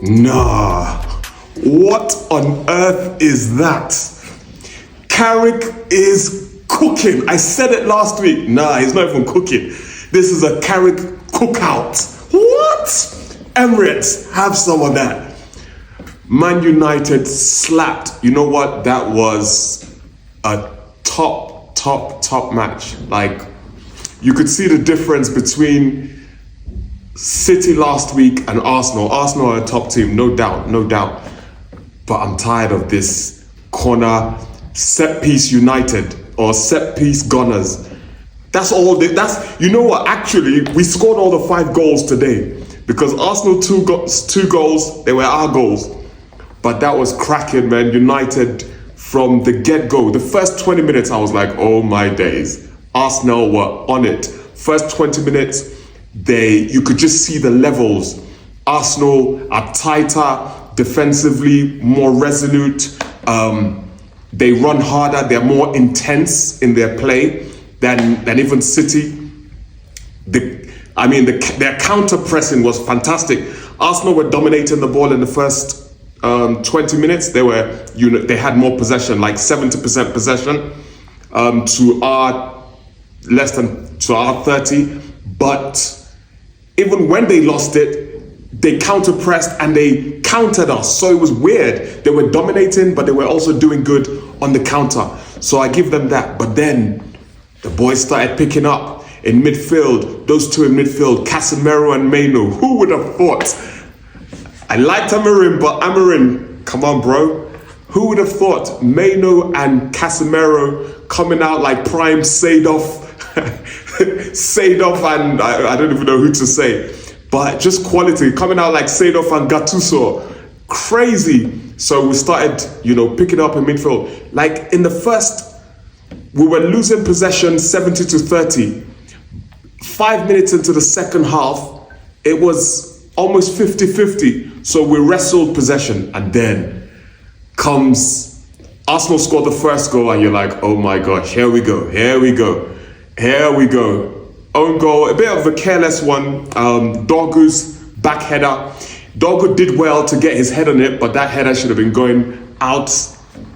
Nah, what on earth is that? Carrick is cooking. I said it last week. Nah, he's not even cooking. This is a Carrick cookout. What? Emirates, have some of that. Man United slapped. You know what? That was a top match. Like, you could see the difference between City last week and Arsenal. Arsenal are a top team, no doubt. But I'm tired of this corner set piece United or set piece Gunners. That's all. You know what? Actually, we scored all the 5 goals today because Arsenal two goals. They were our goals. But that was cracking, man. United from the get-go. The first 20 minutes, I was like, oh my days. Arsenal were on it. First 20 minutes, you could just see the levels. Arsenal are tighter defensively, more resolute. They run harder. They're more intense in their play than even City. Their counter pressing was fantastic. Arsenal were dominating the ball in the first 20 minutes. They had more possession, like 70% possession to our 30. But even when they lost it, they counter-pressed and they countered us. So it was weird. They were dominating, but they were also doing good on the counter. So I give them that. But then the boys started picking up in midfield. Those two in midfield, Casemiro and Maino. Who would have thought? I liked Amorim, but Amorim, come on, bro. Who would have thought Maino and Casemiro coming out like prime Seedorf and I don't even know who to say, but just quality, coming out like Seedorf and Gattuso. Crazy. So we started, picking up in midfield. Like in the first, we were losing possession 70-30. 5 minutes into the second half, it was almost 50-50. So we wrestled possession, and then comes Arsenal scored the first goal, and you're like, oh my gosh, here we go. Own goal, a bit of a careless one. Dorgu's back header. Dorgu did well to get his head on it, but that header should have been going out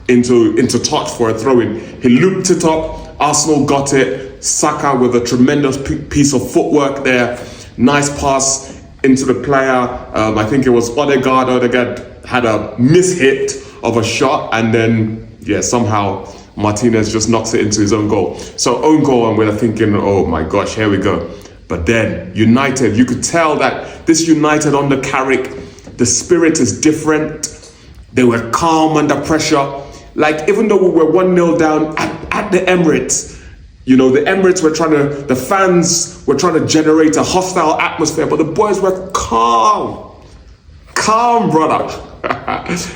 into touch for a throw-in. He looped it up. Arsenal got it. Saka with a tremendous piece of footwork there. Nice pass into the player. I think it was Odegaard. Odegaard had a mishit of a shot, and then somehow Martinez just knocks it into his own goal. So own goal, and we're thinking, oh my gosh, here we go. But then United, you could tell that this United under Carrick, the spirit is different. They were calm under pressure. Like, even though we were 1-0 down at the Emirates, the Emirates the fans were trying to generate a hostile atmosphere, but the boys were calm, brother.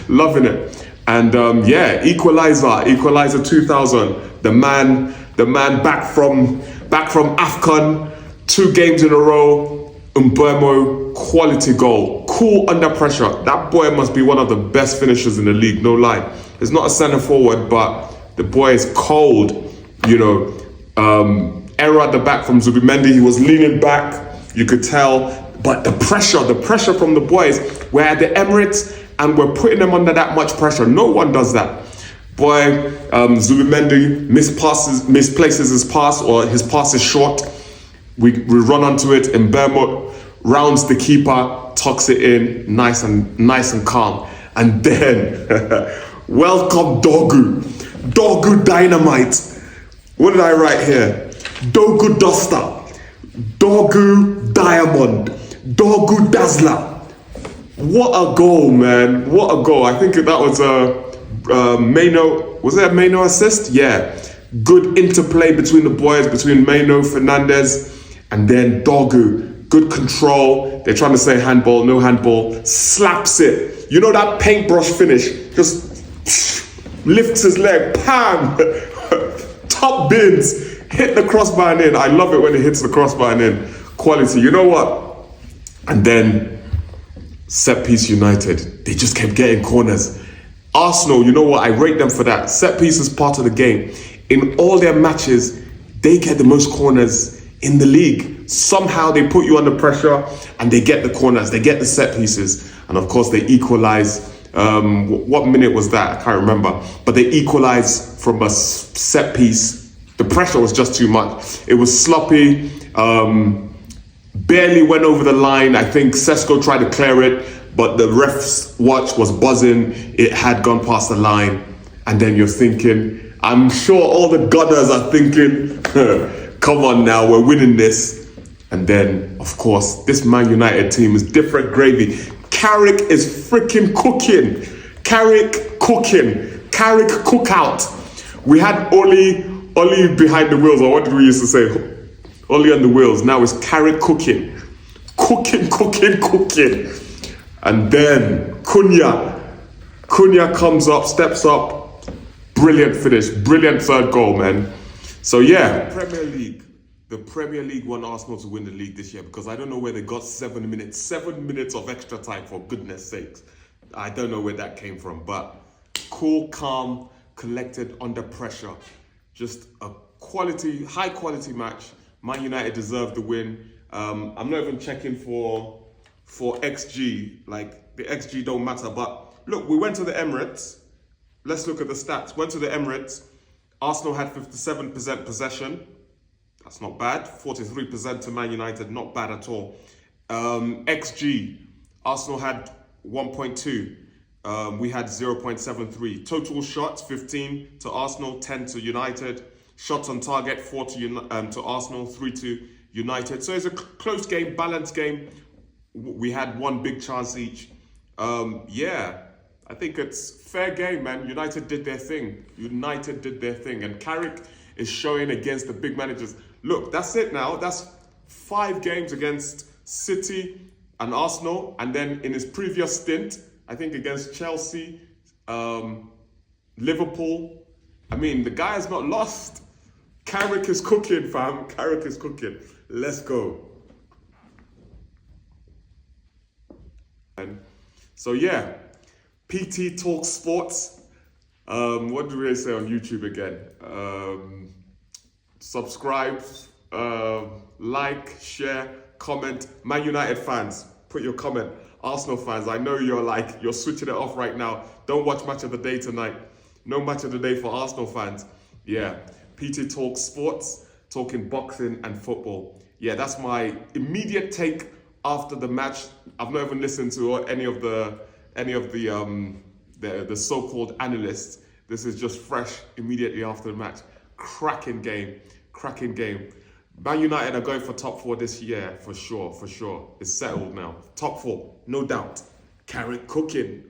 Loving it. And Equalizer 2000. The man back from AFCON, 2 games in a row. Mbeumo, quality goal, cool under pressure. That boy must be one of the best finishers in the league, no lie. He's not a centre forward, but the boy is cold. Error at the back from Zubimendi. He was leaning back, you could tell. But the pressure from the boys, we're at the Emirates and we're putting them under that much pressure. No one does that. Boy, Zubimendi misplaces his pass, or his pass is short. We run onto it, and Mbeumo rounds the keeper, tucks it in, nice and calm. And then, welcome Dorgu Dynamite. What did I write here? Dorgu Duster, Dorgu Diamond, Dorgu Dazzler. What a goal, man. What a goal. I think that was a Maino. Was it a Maino assist? Yeah. Good interplay between the boys, between Maino, Fernandez, and then Dorgu. Good control. They're trying to say handball, no handball. Slaps it. You know that paintbrush finish? Just lifts his leg. Pam! Top bins. Hit the crossbar and in. I love it when it hits the crossbar and in. Quality. You know what? And then set piece United, they just kept getting corners. Arsenal, you know what? I rate them for that. Set piece is part of the game. In all their matches, they get the most corners in the league. Somehow they put you under pressure and they get the corners, they get the set pieces. And of course, they equalised. What minute was that? I can't remember. But they equalised from a set piece. The pressure was just too much. It was sloppy. Barely went over the line. I think Sesko tried to clear it, but the ref's watch was buzzing. It had gone past the line. And then you're thinking, I'm sure all the Gunners are thinking, come on now, we're winning this. And then, of course, this Man United team is different gravy. Carrick is freaking cooking. Carrick cooking. Carrick cookout. We had Oli behind the wheels, or what did we used to say? Oli on the wheels. Now it's Carrick cooking. Cooking. And then Cunha comes up, steps up. Brilliant finish. Brilliant third goal, man. So yeah, the Premier League want Arsenal to win the league this year, because I don't know where they got 7 minutes of extra time, for goodness sakes. I don't know where that came from, but cool, calm, collected, under pressure. Just a high quality match. Man United deserved the win. I'm not even checking for XG, like the XG don't matter, but look, we went to the Emirates. Let's look at the stats. Went to the Emirates. Arsenal had 57% possession. That's not bad. 43% to Man United, not bad at all. XG, Arsenal had 1.2. We had 0.73. Total shots, 15 to Arsenal, 10 to United. Shots on target, 4 to Arsenal, 3 to United. So it's a close game, balanced game. We had one big chance each. I think it's fair game, man. United did their thing. And Carrick is showing against the big managers. Look, that's it now. That's 5 games against City and Arsenal. And then in his previous stint, I think against Chelsea, Liverpool. I mean, the guy has not lost. Carrick is cooking, fam. Carrick is cooking. Let's go. So yeah, PT.TalkSports. What do we say on YouTube again? Subscribe, like, share, comment. Man United fans, put your comment. Arsenal fans, I know you're switching it off right now. Don't watch Match of the Day tonight. No Match of the Day for Arsenal fans. Yeah, PT.TalkSports, talking boxing and football. Yeah, that's my immediate take after the match. I've not even listened to any of the so-called analysts. This is just fresh immediately after the match. Cracking game. Man United are going for top 4 this year, for sure. It's settled now. Top 4, no doubt. Carrick cooking.